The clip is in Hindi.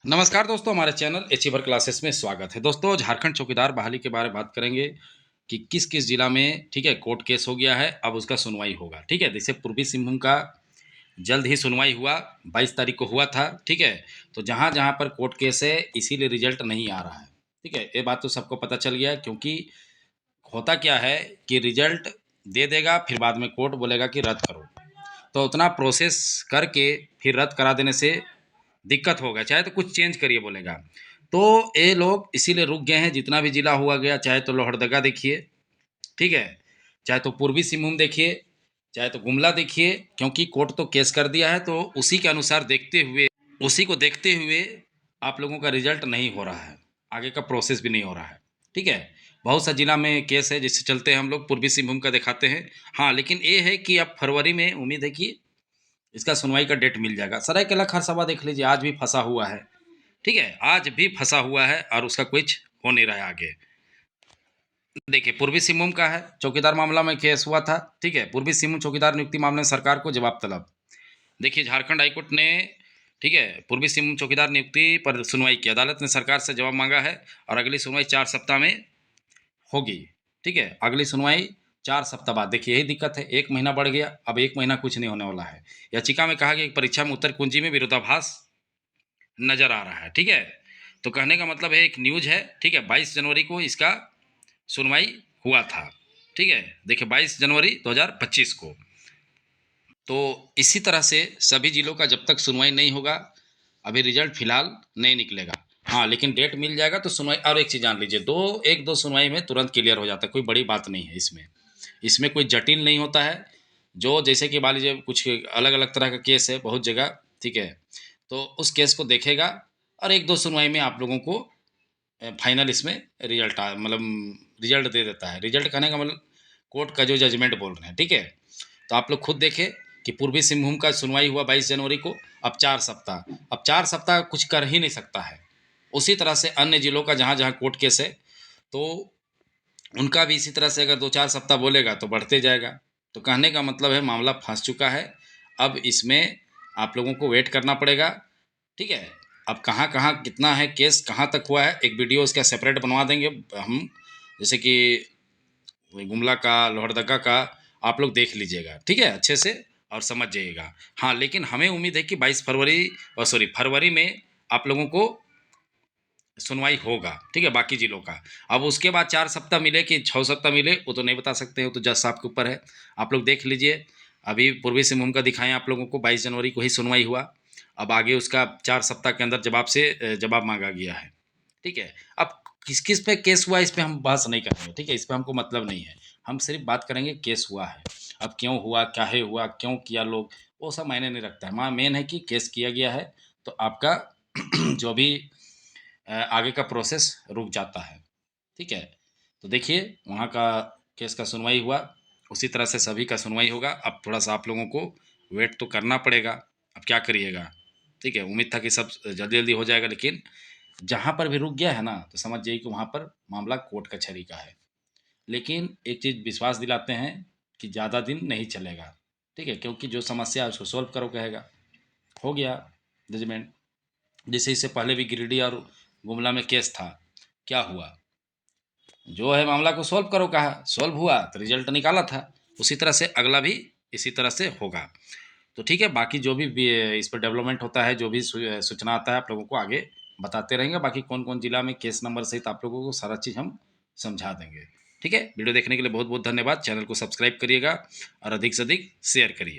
नमस्कार दोस्तों, हमारे चैनल अचीवर क्लासेस में स्वागत है। दोस्तों, झारखंड चौकीदार बहाली के बारे में बात करेंगे कि किस किस जिला में ठीक है कोर्ट केस हो गया है, अब उसका सुनवाई होगा। ठीक है, जैसे पूर्वी सिंहभूम का जल्द ही सुनवाई हुआ, 22 तारीख को हुआ था। ठीक है, तो जहाँ जहाँ पर कोर्ट केस है इसीलिए रिजल्ट नहीं आ रहा है। ठीक है, ये बात तो सबको पता चल गया, क्योंकि होता क्या है कि रिजल्ट दे देगा, फिर बाद में कोर्ट बोलेगा कि रद्द करो। तो उतना प्रोसेस करके फिर रद्द करा देने से दिक्कत होगा, चाहे तो कुछ चेंज करिए बोलेगा। तो ये लोग इसीलिए रुक गए हैं। जितना भी जिला हुआ गया, चाहे तो लोहरदगा देखिए, ठीक है, चाहे तो पूर्वी सिंहभूम देखिए, चाहे तो गुमला देखिए, क्योंकि कोर्ट तो केस कर दिया है। तो उसी के अनुसार देखते हुए, उसी को देखते हुए आप लोगों का रिजल्ट नहीं हो रहा है, आगे का प्रोसेस भी नहीं हो रहा है। ठीक है, बहुत सा जिला में केस है जिससे चलते हैं, हम लोग पूर्वी सिंहभूम का दिखाते हैं। हाँ, लेकिन ये है कि अब फरवरी में उम्मीद है कि इसका सुनवाई का डेट मिल जाएगा। सरायकेला खरसावां देख लीजिए, आज भी फंसा हुआ है। ठीक है, आज भी फंसा हुआ है और उसका कुछ हो नहीं रहा है आगे। देखिए, पूर्वी सिंहभूम का है, चौकीदार मामला में केस हुआ था। ठीक है, पूर्वी सिंहभूम चौकीदार नियुक्ति मामले में सरकार को जवाब तलब। देखिए, झारखंड हाईकोर्ट ने ठीक है पूर्वी सिंहभूम चौकीदार नियुक्ति पर सुनवाई की। अदालत ने सरकार से जवाब मांगा है और अगली सुनवाई 4 सप्ताह में होगी। ठीक है, अगली सुनवाई 4 सप्ताह बाद। देखिए, यही दिक्कत है, 1 महीना बढ़ गया, अब 1 महीना कुछ नहीं होने वाला है। याचिका में कहा गया कि परीक्षा में उत्तर कुंजी में विरोधाभास नजर आ रहा है। ठीक है, तो कहने का मतलब है, एक न्यूज है। ठीक है, 22 जनवरी को इसका सुनवाई हुआ था। ठीक है, देखिए 22 जनवरी 2025 को। तो इसी तरह से सभी जिलों का जब तक सुनवाई नहीं होगा, अभी रिजल्ट फिलहाल नहीं निकलेगा। हाँ, लेकिन डेट मिल जाएगा तो सुनवाई। और एक चीज़ जान लीजिए, एक दो सुनवाई में तुरंत क्लियर हो जाता है, कोई बड़ी बात नहीं है इसमें। इसमें कोई जटिल नहीं होता है। जो जैसे कि मान लीजिए कुछ अलग अलग तरह का केस है बहुत जगह। ठीक है, तो उस केस को देखेगा और एक दो सुनवाई में आप लोगों को फाइनल इसमें मतलब रिजल्ट दे देता है। रिजल्ट कहने का मतलब कोर्ट का जो जजमेंट बोल रहे हैं। ठीक है, तो आप लोग खुद देखें कि पूर्वी सिंहभूम का सुनवाई हुआ 22 जनवरी को। अब 4 सप्ताह, अब 4 सप्ताह कुछ कर ही नहीं सकता है। उसी तरह से अन्य जिलों का जहाँ जहाँ कोर्ट केस है, तो उनका भी इसी तरह से अगर 2 4 सप्ताह बोलेगा तो बढ़ते जाएगा। तो कहने का मतलब है मामला फंस चुका है। अब इसमें आप लोगों को वेट करना पड़ेगा। ठीक है, अब कहाँ कहाँ कितना है केस, कहाँ तक हुआ है, एक वीडियो इसका सेपरेट बनवा देंगे हम। जैसे कि गुमला का, लोहरदगा का आप लोग देख लीजिएगा। ठीक है, अच्छे से और समझ जाइएगा। हाँ, लेकिन हमें उम्मीद है कि 22 फरवरी और सॉरी फरवरी में आप लोगों को सुनवाई होगा। ठीक है, बाकी जिलों का। अब उसके बाद 4 सप्ताह मिले कि 6 सप्ताह मिले, वो तो नहीं बता सकते, वो तो जज साहब के ऊपर है। आप लोग देख लीजिए, अभी पूर्वी सिंहभूम का दिखाएं आप लोगों को, 22 जनवरी को ही सुनवाई हुआ। अब आगे उसका 4 सप्ताह के अंदर जवाब मांगा गया है। ठीक है, अब किस किस पे केस हुआ इस पे हम बहस नहीं करेंगे। ठीक है, इस पे हमको मतलब नहीं है। हम सिर्फ बात करेंगे केस हुआ है। अब क्यों हुआ, काहे हुआ, क्यों किया लोग, वो सब मायने नहीं रखता है। माँ मेन है कि केस किया गया है, तो आपका जो भी आगे का प्रोसेस रुक जाता है। ठीक है, तो देखिए वहाँ का केस का सुनवाई हुआ, उसी तरह से सभी का सुनवाई होगा। अब थोड़ा सा आप लोगों को वेट तो करना पड़ेगा। अब क्या करिएगा। ठीक है, उम्मीद था कि सब जल्दी जल्दी हो जाएगा, लेकिन जहाँ पर भी रुक गया है ना, तो समझ जाइए कि वहाँ पर मामला कोर्ट कचहरी का है। लेकिन एक चीज़ विश्वास दिलाते हैं कि ज़्यादा दिन नहीं चलेगा। ठीक है, क्योंकि जो समस्या है उसको सॉल्व करो कहेगा, हो गया जजमेंट। जैसे इससे पहले भी गिरिडीह और गुमला में केस था, क्या हुआ, जो है मामला को सॉल्व करो कहा, सॉल्व हुआ तो रिजल्ट निकाला था। उसी तरह से अगला भी इसी तरह से होगा। तो ठीक है, बाकी जो भी इस पर डेवलपमेंट होता है, जो भी सूचना आता है, आप लोगों को आगे बताते रहेंगे। बाकी कौन कौन जिला में केस नंबर सहित आप लोगों को सारा चीज़ हम समझा देंगे। ठीक है, वीडियो देखने के लिए बहुत बहुत धन्यवाद। चैनल को सब्सक्राइब करिएगा और अधिक से अधिक शेयर करिए।